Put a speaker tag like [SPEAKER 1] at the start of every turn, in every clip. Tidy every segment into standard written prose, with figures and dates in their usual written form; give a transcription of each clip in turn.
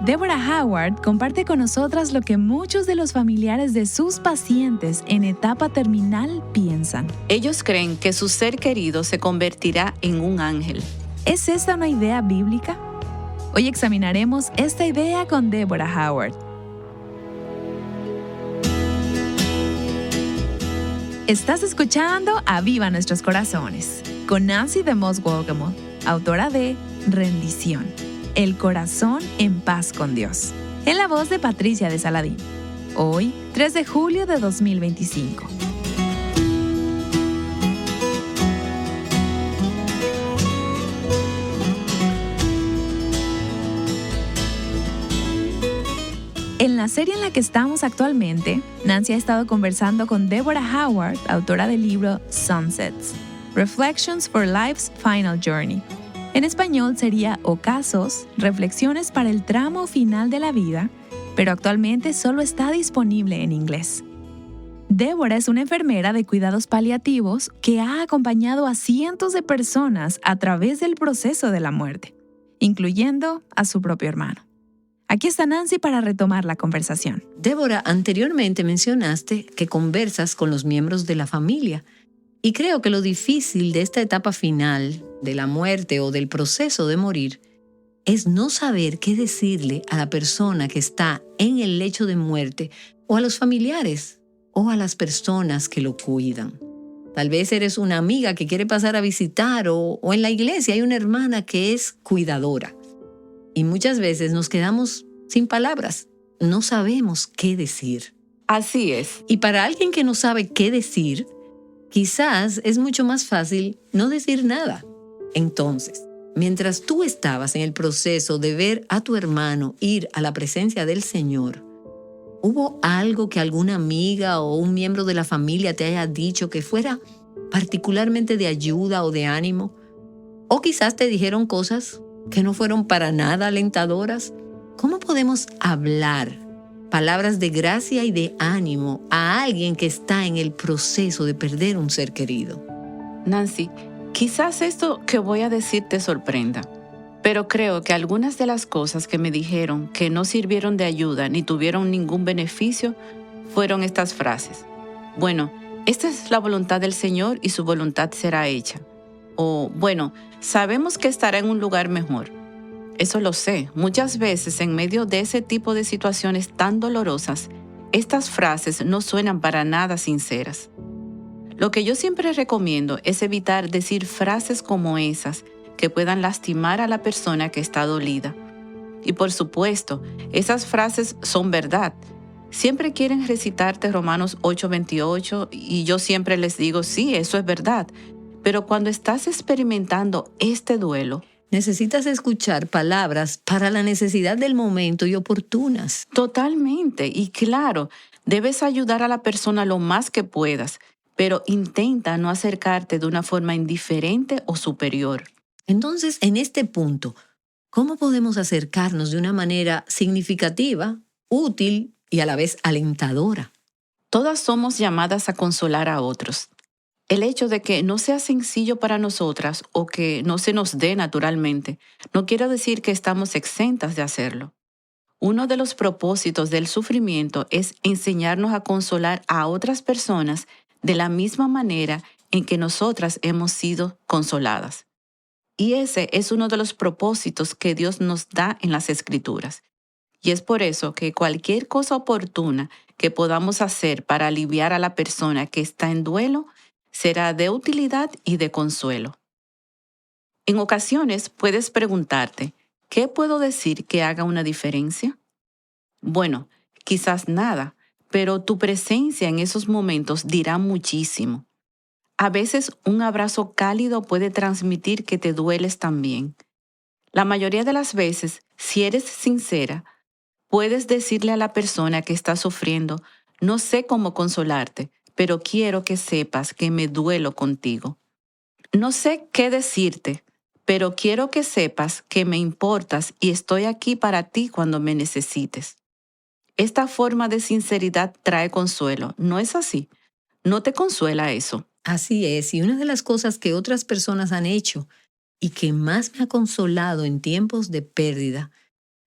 [SPEAKER 1] Deborah Howard comparte con nosotras lo que muchos de los familiares de sus pacientes en etapa terminal piensan.
[SPEAKER 2] Ellos creen que su ser querido se convertirá en un ángel.
[SPEAKER 1] ¿Es esta una idea bíblica? Hoy examinaremos esta idea con Deborah Howard. Estás escuchando Aviva Nuestros Corazones con Nancy DeMoss Wolgemuth, autora de Rendición, el corazón en paz con Dios, en la voz de Patricia de Saladín. Hoy, 3 de julio de 2025. En la serie en la que estamos actualmente, Nancy ha estado conversando con Deborah Howard, autora del libro Sunsets, Reflections for Life's Final Journey. En español sería Ocasos, reflexiones para el tramo final de la vida, pero actualmente solo está disponible en inglés. Deborah es una enfermera de cuidados paliativos que ha acompañado a cientos de personas a través del proceso de la muerte, incluyendo a su propio hermano. Aquí está Nancy para retomar la conversación.
[SPEAKER 3] Deborah, anteriormente mencionaste que conversas con los miembros de la familia. Y creo que lo difícil de esta etapa final, de la muerte o del proceso de morir, es no saber qué decirle a la persona que está en el lecho de muerte o a los familiares o a las personas que lo cuidan. Tal vez eres una amiga que quiere pasar a visitar o en la iglesia hay una hermana que es cuidadora. Y muchas veces nos quedamos sin palabras, no sabemos qué decir.
[SPEAKER 2] Así es.
[SPEAKER 3] Y para alguien que no sabe qué decir, quizás es mucho más fácil no decir nada. Entonces, mientras tú estabas en el proceso de ver a tu hermano ir a la presencia del Señor, ¿hubo algo que alguna amiga o un miembro de la familia te haya dicho que fuera particularmente de ayuda o de ánimo? ¿O quizás te dijeron cosas que no fueron para nada alentadoras? ¿Cómo podemos hablar palabras de gracia y de ánimo a alguien que está en el proceso de perder un ser querido?
[SPEAKER 2] Nancy, quizás esto que voy a decir te sorprenda, pero creo que algunas de las cosas que me dijeron que no sirvieron de ayuda ni tuvieron ningún beneficio fueron estas frases. Bueno, esta es la voluntad del Señor y su voluntad será hecha. O, bueno, sabemos que estará en un lugar mejor. Eso lo sé. Muchas veces en medio de ese tipo de situaciones tan dolorosas, estas frases no suenan para nada sinceras. Lo que yo siempre recomiendo es evitar decir frases como esas que puedan lastimar a la persona que está dolida. Y por supuesto, esas frases son verdad. Siempre quieren recitarte Romanos 8:28 y yo siempre les digo, sí, eso es verdad. Pero cuando estás experimentando este duelo,
[SPEAKER 3] necesitas escuchar palabras para la necesidad del momento y oportunas.
[SPEAKER 2] Totalmente. Y claro, debes ayudar a la persona lo más que puedas, pero intenta no acercarte de una forma indiferente o superior.
[SPEAKER 3] Entonces, en este punto, ¿cómo podemos acercarnos de una manera significativa, útil y a la vez alentadora?
[SPEAKER 2] Todas somos llamadas a consolar a otros. El hecho de que no sea sencillo para nosotras o que no se nos dé naturalmente, no quiere decir que estamos exentas de hacerlo. Uno de los propósitos del sufrimiento es enseñarnos a consolar a otras personas de la misma manera en que nosotras hemos sido consoladas. Y ese es uno de los propósitos que Dios nos da en las Escrituras. Y es por eso que cualquier cosa oportuna que podamos hacer para aliviar a la persona que está en duelo será de utilidad y de consuelo. En ocasiones puedes preguntarte, ¿qué puedo decir que haga una diferencia? Bueno, quizás nada, pero tu presencia en esos momentos dirá muchísimo. A veces un abrazo cálido puede transmitir que te dueles también. La mayoría de las veces, si eres sincera, puedes decirle a la persona que está sufriendo, no sé cómo consolarte, pero quiero que sepas que me duelo contigo. No sé qué decirte, pero quiero que sepas que me importas y estoy aquí para ti cuando me necesites. Esta forma de sinceridad trae consuelo, ¿no es así? ¿No te consuela eso?
[SPEAKER 3] Así es, y una de las cosas que otras personas han hecho y que más me ha consolado en tiempos de pérdida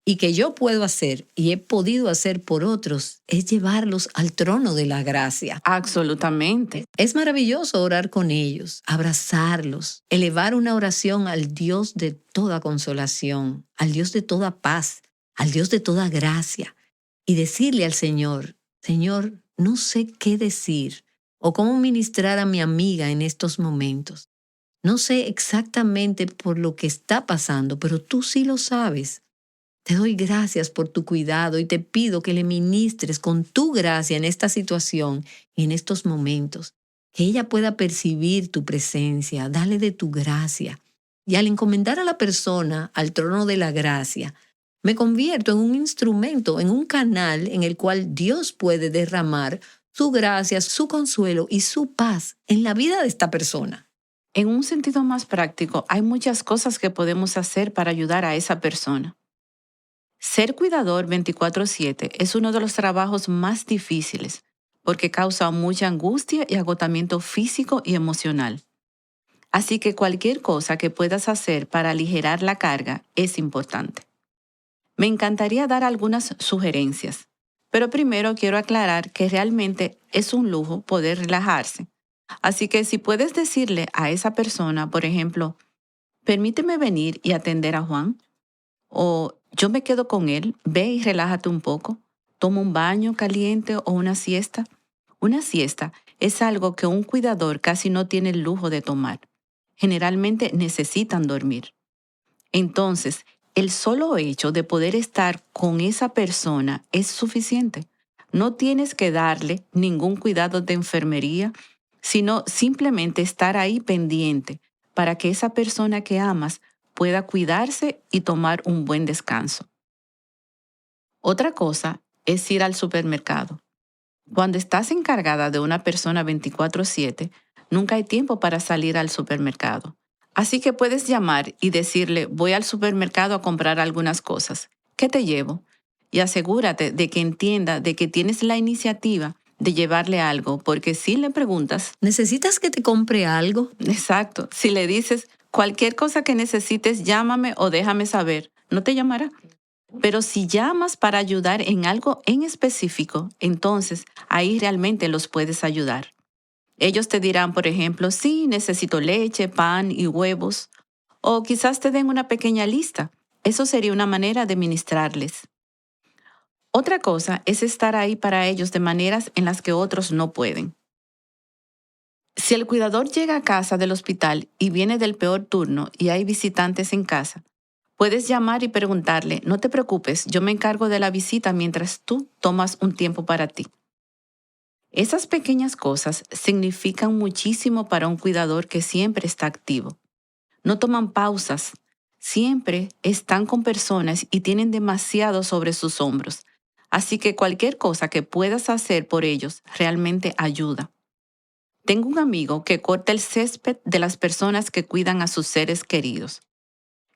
[SPEAKER 3] y que yo puedo hacer y he podido hacer por otros es llevarlos al trono de la gracia.
[SPEAKER 2] Absolutamente.
[SPEAKER 3] Es maravilloso orar con ellos, abrazarlos, elevar una oración al Dios de toda consolación, al Dios de toda paz, al Dios de toda gracia, y decirle al Señor, Señor, no sé qué decir o cómo ministrar a mi amiga en estos momentos. No sé exactamente por lo que está pasando, pero tú sí lo sabes. Te doy gracias por tu cuidado y te pido que le ministres con tu gracia en esta situación y en estos momentos. Que ella pueda percibir tu presencia, dale de tu gracia. Y al encomendar a la persona al trono de la gracia, me convierto en un instrumento, en un canal en el cual Dios puede derramar su gracia, su consuelo y su paz en la vida de esta persona.
[SPEAKER 2] En un sentido más práctico, hay muchas cosas que podemos hacer para ayudar a esa persona. Ser cuidador 24/7 es uno de los trabajos más difíciles porque causa mucha angustia y agotamiento físico y emocional. Así que cualquier cosa que puedas hacer para aligerar la carga es importante. Me encantaría dar algunas sugerencias, pero primero quiero aclarar que realmente es un lujo poder relajarse. Así que si puedes decirle a esa persona, por ejemplo, permíteme venir y atender a Juan, o yo me quedo con él, ve y relájate un poco, toma un baño caliente o una siesta. Una siesta es algo que un cuidador casi no tiene el lujo de tomar. Generalmente necesitan dormir. Entonces, el solo hecho de poder estar con esa persona es suficiente. No tienes que darle ningún cuidado de enfermería, sino simplemente estar ahí pendiente para que esa persona que amas pueda cuidarse y tomar un buen descanso. Otra cosa es ir al supermercado. Cuando estás encargada de una persona 24/7, nunca hay tiempo para salir al supermercado. Así que puedes llamar y decirle, voy al supermercado a comprar algunas cosas. ¿Qué te llevo? Y asegúrate de que entienda de que tienes la iniciativa de llevarle algo, porque si le preguntas,
[SPEAKER 3] ¿Necesitas que te compre algo?
[SPEAKER 2] exacto, si le dices, cualquier cosa que necesites, llámame o déjame saber, no te llamará. Pero si llamas para ayudar en algo en específico, entonces ahí realmente los puedes ayudar. Ellos te dirán, por ejemplo, sí, necesito leche, pan y huevos. O quizás te den una pequeña lista. Eso sería una manera de ministrarles. Otra cosa es estar ahí para ellos de maneras en las que otros no pueden. Si el cuidador llega a casa del hospital y viene del peor turno y hay visitantes en casa, puedes llamar y preguntarle, no te preocupes, yo me encargo de la visita mientras tú tomas un tiempo para ti. Esas pequeñas cosas significan muchísimo para un cuidador que siempre está activo. No toman pausas, siempre están con personas y tienen demasiado sobre sus hombros. Así que cualquier cosa que puedas hacer por ellos realmente ayuda. Tengo un amigo que corta el césped de las personas que cuidan a sus seres queridos,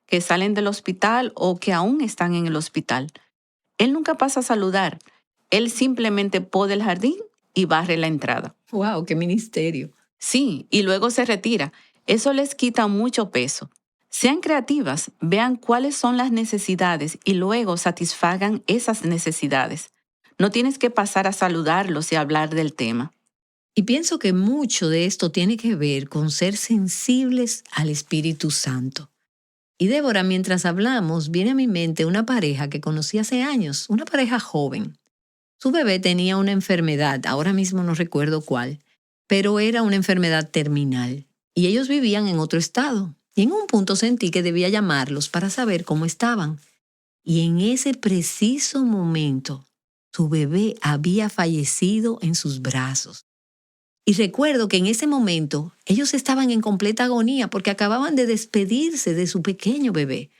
[SPEAKER 2] que salen del hospital o que aún están en el hospital. Él nunca pasa a saludar. Él simplemente poda el jardín y barre la entrada.
[SPEAKER 3] ¡Wow! ¡Qué ministerio!
[SPEAKER 2] Sí, y luego se retira. Eso les quita mucho peso. Sean creativas, vean cuáles son las necesidades y luego satisfagan esas necesidades. No tienes que pasar a saludarlos y hablar del tema.
[SPEAKER 3] Y pienso que mucho de esto tiene que ver con ser sensibles al Espíritu Santo. Y Débora, mientras hablamos, viene a mi mente una pareja que conocí hace años, una pareja joven. Su bebé tenía una enfermedad, ahora mismo no recuerdo cuál, pero era una enfermedad terminal. Y ellos vivían en otro estado. Y en un punto sentí que debía llamarlos para saber cómo estaban. Y en ese preciso momento, su bebé había fallecido en sus brazos. Y recuerdo que en ese momento ellos estaban en completa agonía porque acababan de despedirse de su pequeño bebé.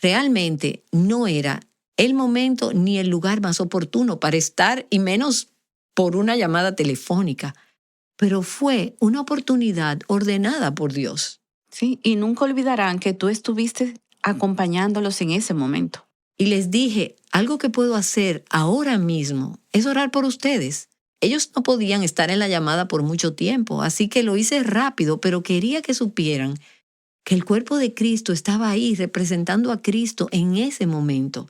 [SPEAKER 3] Realmente no era el momento ni el lugar más oportuno para estar, y menos por una llamada telefónica. Pero fue una oportunidad ordenada por Dios.
[SPEAKER 2] Sí, y nunca olvidarán que tú estuviste acompañándolos en ese momento.
[SPEAKER 3] Y les dije, algo que puedo hacer ahora mismo es orar por ustedes. Ellos no podían estar en la llamada por mucho tiempo, así que lo hice rápido, pero quería que supieran que el cuerpo de Cristo estaba ahí representando a Cristo en ese momento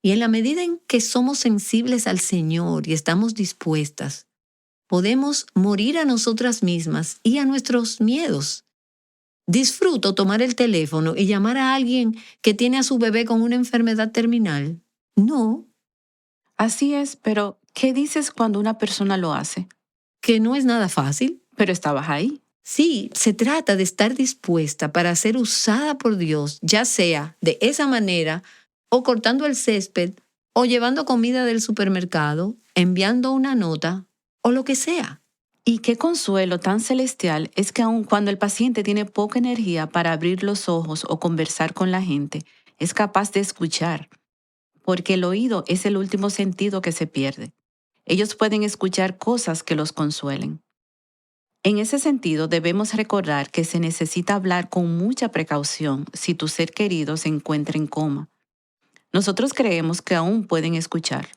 [SPEAKER 3] Y en la medida en que somos sensibles al Señor y estamos dispuestas, podemos morir a nosotras mismas y a nuestros miedos. ¿Disfruto tomar el teléfono y llamar a alguien que tiene a su bebé con una enfermedad terminal? No,
[SPEAKER 2] Así es, pero ¿qué dices cuando una persona lo hace?
[SPEAKER 3] que no es nada fácil.
[SPEAKER 2] Pero estabas ahí.
[SPEAKER 3] Sí, se trata de estar dispuesta para ser usada por Dios, ya sea de esa manera, o cortando el césped, o llevando comida del supermercado, enviando una nota, o lo que sea.
[SPEAKER 2] Y qué consuelo tan celestial es que aun cuando el paciente tiene poca energía para abrir los ojos o conversar con la gente, es capaz de escuchar, porque el oído es el último sentido que se pierde. Ellos pueden escuchar cosas que los consuelen. En ese sentido, debemos recordar que se necesita hablar con mucha precaución si tu ser querido se encuentra en coma. Nosotros creemos que aún pueden escuchar,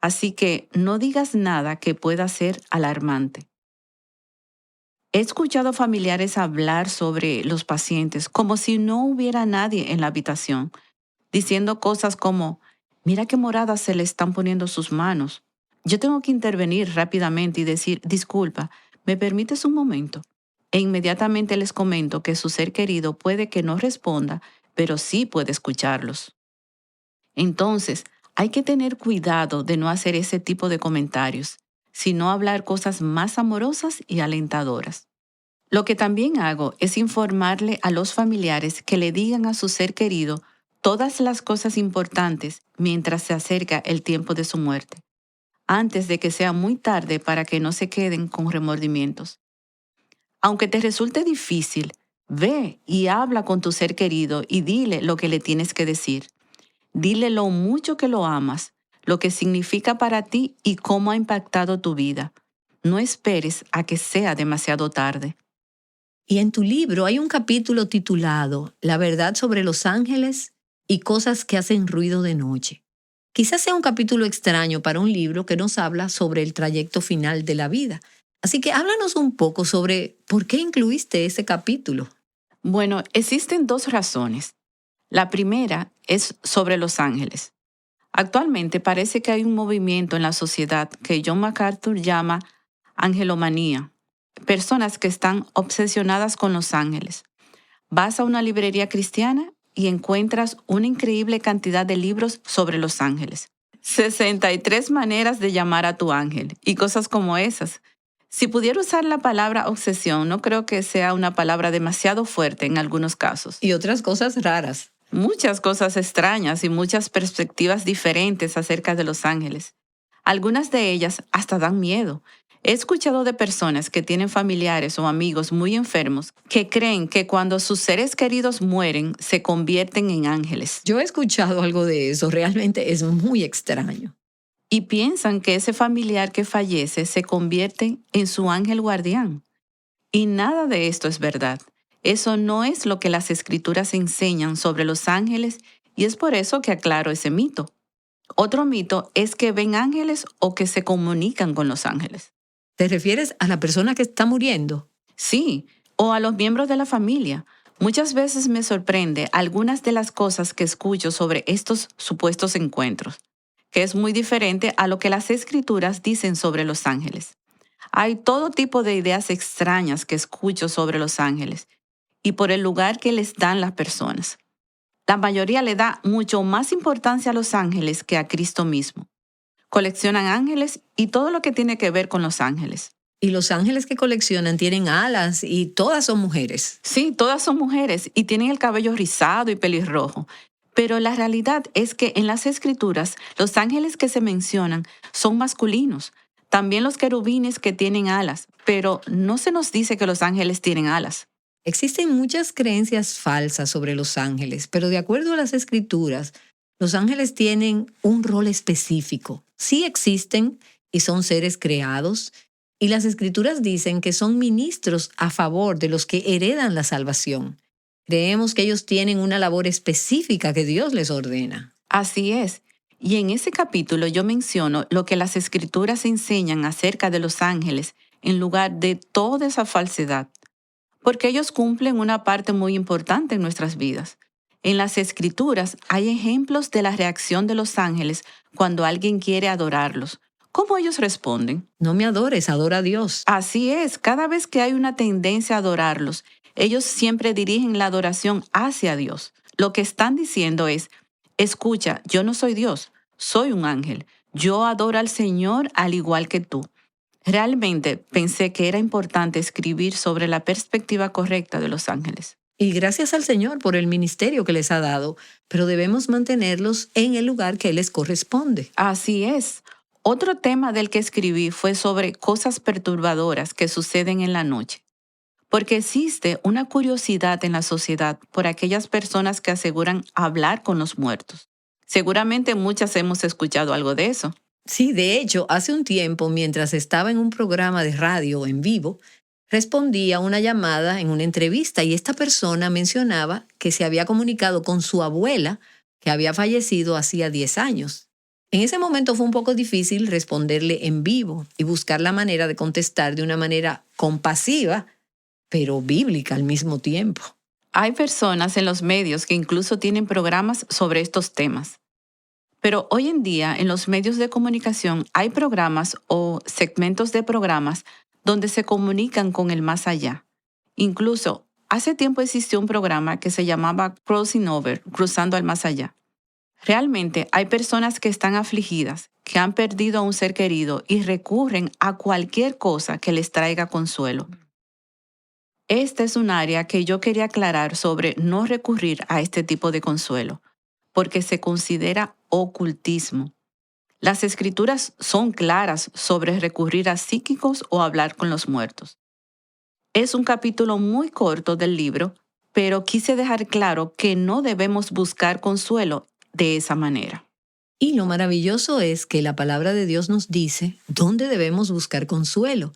[SPEAKER 2] así que no digas nada que pueda ser alarmante. He escuchado familiares hablar sobre los pacientes como si no hubiera nadie en la habitación, diciendo cosas como, mira qué moradas se le están poniendo sus manos. Yo tengo que intervenir rápidamente y decir, disculpa, ¿me permites un momento? E inmediatamente les comento que su ser querido puede que no responda, pero sí puede escucharlos. Entonces, hay que tener cuidado de no hacer ese tipo de comentarios, sino hablar cosas más amorosas y alentadoras. Lo que también hago es informarle a los familiares que le digan a su ser querido todas las cosas importantes mientras se acerca el tiempo de su muerte, antes de que sea muy tarde para que no se queden con remordimientos. Aunque te resulte difícil, ve y habla con tu ser querido y dile lo que le tienes que decir. Dile lo mucho que lo amas, lo que significa para ti y cómo ha impactado tu vida. No esperes a que sea demasiado tarde.
[SPEAKER 3] Y en tu libro hay un capítulo titulado La verdad sobre los ángeles y cosas que hacen ruido de noche. Quizás sea un capítulo extraño para un libro que nos habla sobre el trayecto final de la vida. Así que háblanos un poco sobre por qué incluiste ese capítulo.
[SPEAKER 2] Bueno, existen dos razones. La primera es sobre los ángeles. Actualmente parece que hay un movimiento en la sociedad que John MacArthur llama angelomanía. Personas que están obsesionadas con los ángeles. Vas a una librería cristiana y encuentras una increíble cantidad de libros sobre los ángeles. 63 maneras de llamar a tu ángel y cosas como esas. Si pudiera usar la palabra obsesión, no creo que sea una palabra demasiado fuerte en algunos casos.
[SPEAKER 3] Y otras cosas raras.
[SPEAKER 2] Muchas cosas extrañas y muchas perspectivas diferentes acerca de los ángeles. Algunas de ellas hasta dan miedo. He escuchado de personas que tienen familiares o amigos muy enfermos que creen que cuando sus seres queridos mueren se convierten en ángeles
[SPEAKER 3] Yo he escuchado algo de eso, realmente es muy extraño.
[SPEAKER 2] y piensan que ese familiar que fallece se convierte en su ángel guardián. Y nada de esto es verdad. Eso no es lo que las escrituras enseñan sobre los ángeles y es por eso que aclaro ese mito. Otro mito es que ven ángeles o que se comunican con los ángeles.
[SPEAKER 3] ¿Te refieres a la persona que está muriendo?
[SPEAKER 2] Sí, o a los miembros de la familia. Muchas veces me sorprende algunas de las cosas que escucho sobre estos supuestos encuentros, que es muy diferente a lo que las escrituras dicen sobre los ángeles. Hay todo tipo de ideas extrañas que escucho sobre los ángeles y por el lugar que les dan las personas. La mayoría le da mucho más importancia a los ángeles que a Cristo mismo. Coleccionan ángeles y todo lo que tiene que ver con los ángeles.
[SPEAKER 3] Y los ángeles que coleccionan tienen alas y todas son mujeres.
[SPEAKER 2] Sí, todas son mujeres y tienen el cabello rizado y pelirrojo. Pero la realidad es que en las escrituras los ángeles que se mencionan son masculinos. También los querubines que tienen alas, pero no se nos dice que los ángeles tienen alas.
[SPEAKER 3] Existen muchas creencias falsas sobre los ángeles, pero de acuerdo a las escrituras, los ángeles tienen un rol específico. Sí existen y son seres creados, y las escrituras dicen que son ministros a favor de los que heredan la salvación. Creemos que ellos tienen una labor específica que Dios les ordena.
[SPEAKER 2] Así es. Y en ese capítulo yo menciono lo que las escrituras enseñan acerca de los ángeles en lugar de toda esa falsedad, porque ellos cumplen una parte muy importante en nuestras vidas. En las Escrituras hay ejemplos de la reacción de los ángeles cuando alguien quiere adorarlos. ¿Cómo ellos responden?
[SPEAKER 3] No me adores, adora a Dios.
[SPEAKER 2] Así es, cada vez que hay una tendencia a adorarlos, ellos siempre dirigen la adoración hacia Dios. Lo que están diciendo es, escucha, yo no soy Dios, soy un ángel. Yo adoro al Señor al igual que tú. Realmente pensé que era importante escribir sobre la perspectiva correcta de los ángeles.
[SPEAKER 3] Y gracias al Señor por el ministerio que les ha dado, pero debemos mantenerlos en el lugar que les corresponde.
[SPEAKER 2] Así es. Otro tema del que escribí fue sobre cosas perturbadoras que suceden en la noche. Porque existe una curiosidad en la sociedad por aquellas personas que aseguran hablar con los muertos. Seguramente muchas hemos escuchado algo de eso.
[SPEAKER 3] Sí, de hecho, hace un tiempo, mientras estaba en un programa de radio en vivo, respondí a una llamada en una entrevista y esta persona mencionaba que se había comunicado con su abuela, que había fallecido hacía 10 años. En ese momento fue un poco difícil responderle en vivo y buscar la manera de contestar de una manera compasiva, pero bíblica al mismo tiempo.
[SPEAKER 2] Hay personas en los medios que incluso tienen programas sobre estos temas. Pero hoy en día en los medios de comunicación hay programas o segmentos de programas donde se comunican con el más allá. Incluso hace tiempo existió un programa que se llamaba Crossing Over, cruzando al más allá. Realmente hay personas que están afligidas, que han perdido a un ser querido y recurren a cualquier cosa que les traiga consuelo. Esta es un área que yo quería aclarar sobre no recurrir a este tipo de consuelo, porque se considera ocultismo. Las escrituras son claras sobre recurrir a psíquicos o hablar con los muertos. Es un capítulo muy corto del libro, pero quise dejar claro que no debemos buscar consuelo de esa manera.
[SPEAKER 3] Y lo maravilloso es que la palabra de Dios nos dice dónde debemos buscar consuelo.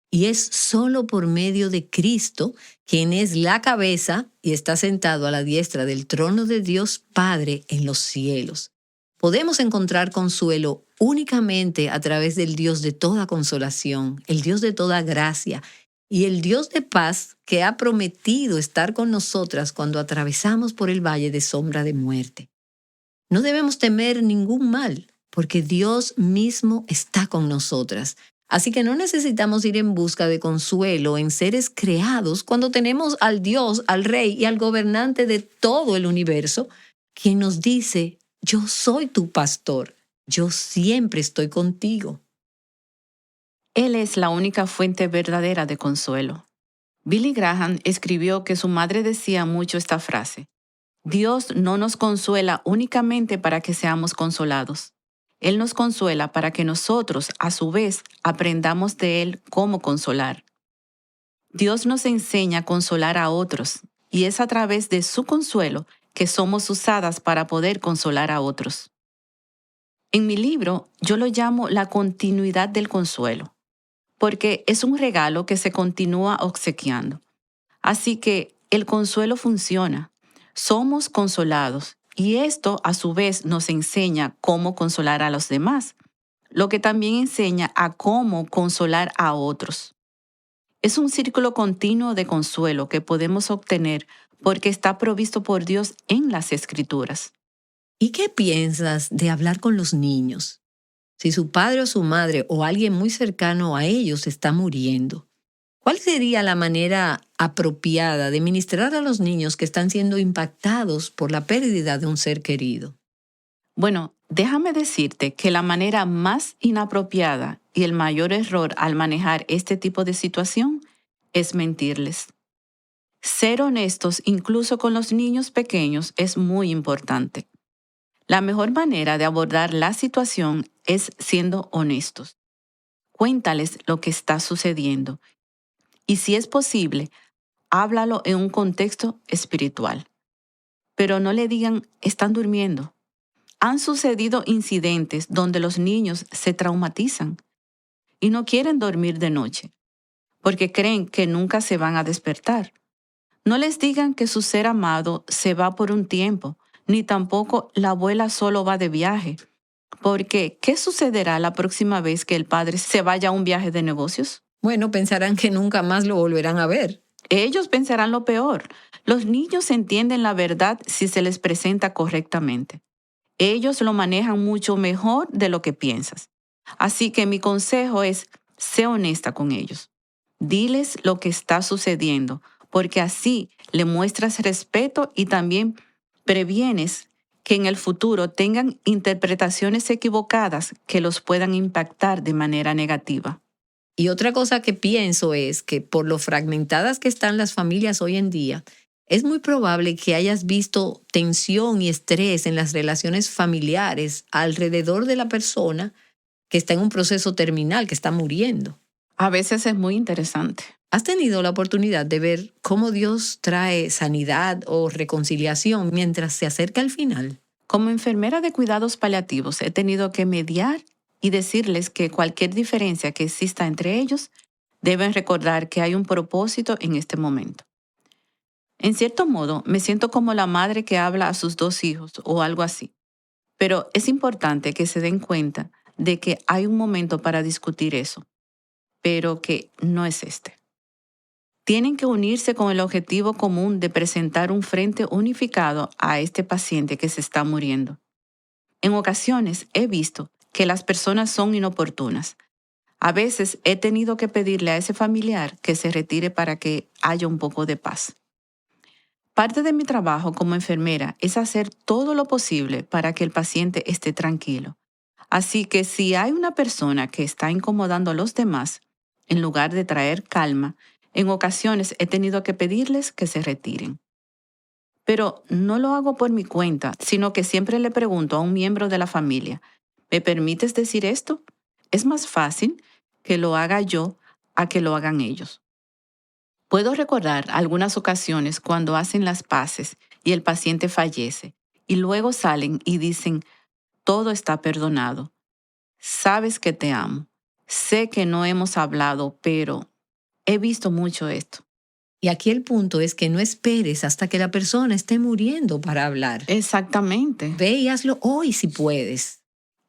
[SPEAKER 3] Y es solo por medio de Cristo, quien es la cabeza y está sentado a la diestra del trono de Dios Padre en los cielos. Podemos encontrar consuelo únicamente a través del Dios de toda consolación, el Dios de toda gracia y el Dios de paz que ha prometido estar con nosotras cuando atravesamos por el valle de sombra de muerte. No debemos temer ningún mal, porque Dios mismo está con nosotras. Así que no necesitamos ir en busca de consuelo en seres creados cuando tenemos al Dios, al Rey y al gobernante de todo el universo, quien nos dice, yo soy tu pastor, yo siempre estoy contigo.
[SPEAKER 2] Él es la única fuente verdadera de consuelo. Billy Graham escribió que su madre decía mucho esta frase, Dios no nos consuela únicamente para que seamos consolados. Él nos consuela para que nosotros, a su vez, aprendamos de Él cómo consolar. Dios nos enseña a consolar a otros, y es a través de su consuelo que somos usadas para poder consolar a otros. En mi libro, yo lo llamo la continuidad del consuelo, porque es un regalo que se continúa obsequiando. Así que el consuelo funciona. Somos consolados. Y esto, a su vez, nos enseña cómo consolar a los demás, lo que también enseña a cómo consolar a otros. Es un círculo continuo de consuelo que podemos obtener porque está provisto por Dios en las Escrituras.
[SPEAKER 3] ¿Y qué piensas de hablar con los niños? Si su padre o su madre o alguien muy cercano a ellos está muriendo, ¿cuál sería la manera apropiada de ministrar a los niños que están siendo impactados por la pérdida de un ser querido?
[SPEAKER 2] Bueno, déjame decirte que la manera más inapropiada y el mayor error al manejar este tipo de situación es mentirles. Ser honestos incluso con los niños pequeños es muy importante. La mejor manera de abordar la situación es siendo honestos. Cuéntales lo que está sucediendo. Y si es posible, háblalo en un contexto espiritual. Pero no le digan, están durmiendo. Han sucedido incidentes donde los niños se traumatizan y no quieren dormir de noche, porque creen que nunca se van a despertar. No les digan que su ser amado se va por un tiempo, ni tampoco la abuela solo va de viaje, porque ¿qué sucederá la próxima vez que el padre se vaya a un viaje de negocios?
[SPEAKER 3] Bueno, pensarán que nunca más lo volverán a ver.
[SPEAKER 2] Ellos pensarán lo peor. Los niños entienden la verdad si se les presenta correctamente. Ellos lo manejan mucho mejor de lo que piensas. Así que mi consejo es, sé honesta con ellos. Diles lo que está sucediendo, porque así le muestras respeto y también previenes que en el futuro tengan interpretaciones equivocadas que los puedan impactar de manera negativa.
[SPEAKER 3] Y otra cosa que pienso es que por lo fragmentadas que están las familias hoy en día, es muy probable que hayas visto tensión y estrés en las relaciones familiares alrededor de la persona que está en un proceso terminal, que está muriendo.
[SPEAKER 2] A veces es muy interesante.
[SPEAKER 3] ¿Has tenido la oportunidad de ver cómo Dios trae sanidad o reconciliación mientras se acerca al final?
[SPEAKER 2] Como enfermera de cuidados paliativos, he tenido que mediar y decirles que cualquier diferencia que exista entre ellos, deben recordar que hay un propósito en este momento. En cierto modo, me siento como la madre que habla a sus 2 hijos o algo así. Pero es importante que se den cuenta de que hay un momento para discutir eso, pero que no es este. Tienen que unirse con el objetivo común de presentar un frente unificado a este paciente que se está muriendo. En ocasiones he visto que las personas son inoportunas. A veces he tenido que pedirle a ese familiar que se retire para que haya un poco de paz. Parte de mi trabajo como enfermera es hacer todo lo posible para que el paciente esté tranquilo. Así que si hay una persona que está incomodando a los demás, en lugar de traer calma, en ocasiones he tenido que pedirles que se retiren. Pero no lo hago por mi cuenta, sino que siempre le pregunto a un miembro de la familia, ¿me permites decir esto? Es más fácil que lo haga yo a que lo hagan ellos. Puedo recordar algunas ocasiones cuando hacen las paces y el paciente fallece y luego salen y dicen, todo está perdonado. Sabes que te amo. Sé que no hemos hablado, pero he visto mucho esto.
[SPEAKER 3] Y aquí el punto es que no esperes hasta que la persona esté muriendo para hablar.
[SPEAKER 2] Exactamente.
[SPEAKER 3] Ve y hazlo hoy si puedes.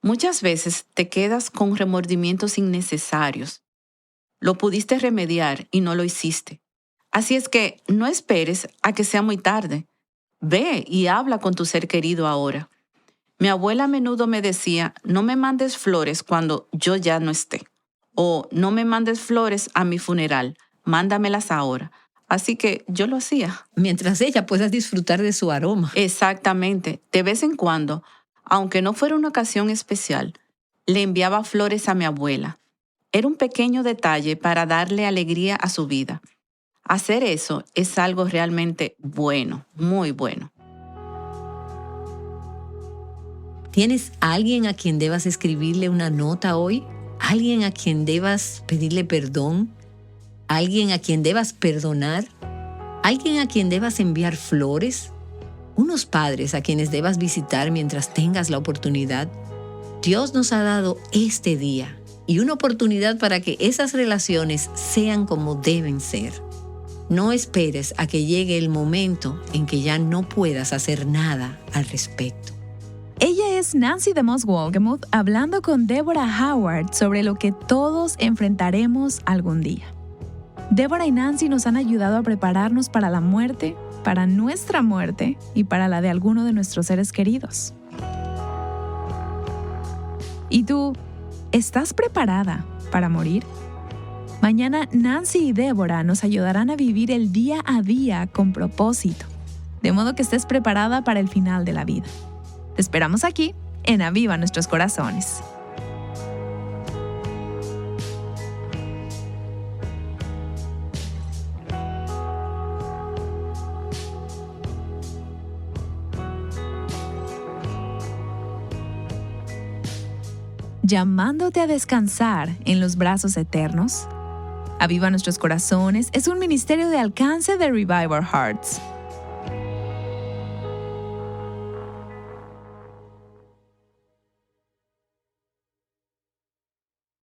[SPEAKER 2] Muchas veces te quedas con remordimientos innecesarios. Lo pudiste remediar y no lo hiciste. Así es que no esperes a que sea muy tarde. Ve y habla con tu ser querido ahora. Mi abuela a menudo me decía, no me mandes flores cuando yo ya no esté. O no me mandes flores a mi funeral, mándamelas ahora. Así que yo lo hacía.
[SPEAKER 3] Mientras ella pueda disfrutar de su aroma.
[SPEAKER 2] Exactamente. De vez en cuando, aunque no fuera una ocasión especial, le enviaba flores a mi abuela. Era un pequeño detalle para darle alegría a su vida. Hacer eso es algo realmente bueno, muy bueno.
[SPEAKER 3] ¿Tienes alguien a quien debas escribirle una nota hoy? ¿Alguien a quien debas pedirle perdón? ¿Alguien a quien debas perdonar? ¿Alguien a quien debas enviar flores? ¿Unos padres a quienes debas visitar mientras tengas la oportunidad? Dios nos ha dado este día y una oportunidad para que esas relaciones sean como deben ser. No esperes a que llegue el momento en que ya no puedas hacer nada al respecto.
[SPEAKER 1] Ella es Nancy DeMoss Wolgemuth hablando con Deborah Howard sobre lo que todos enfrentaremos algún día. Deborah y Nancy nos han ayudado a prepararnos para la muerte, para nuestra muerte y para la de alguno de nuestros seres queridos. ¿Y tú, estás preparada para morir? Mañana Nancy y Deborah nos ayudarán a vivir el día a día con propósito, de modo que estés preparada para el final de la vida. Te esperamos aquí en Aviva Nuestros Corazones. Llamándote a descansar en los brazos eternos. Aviva Nuestros Corazones es un ministerio de alcance de Revive Our Hearts.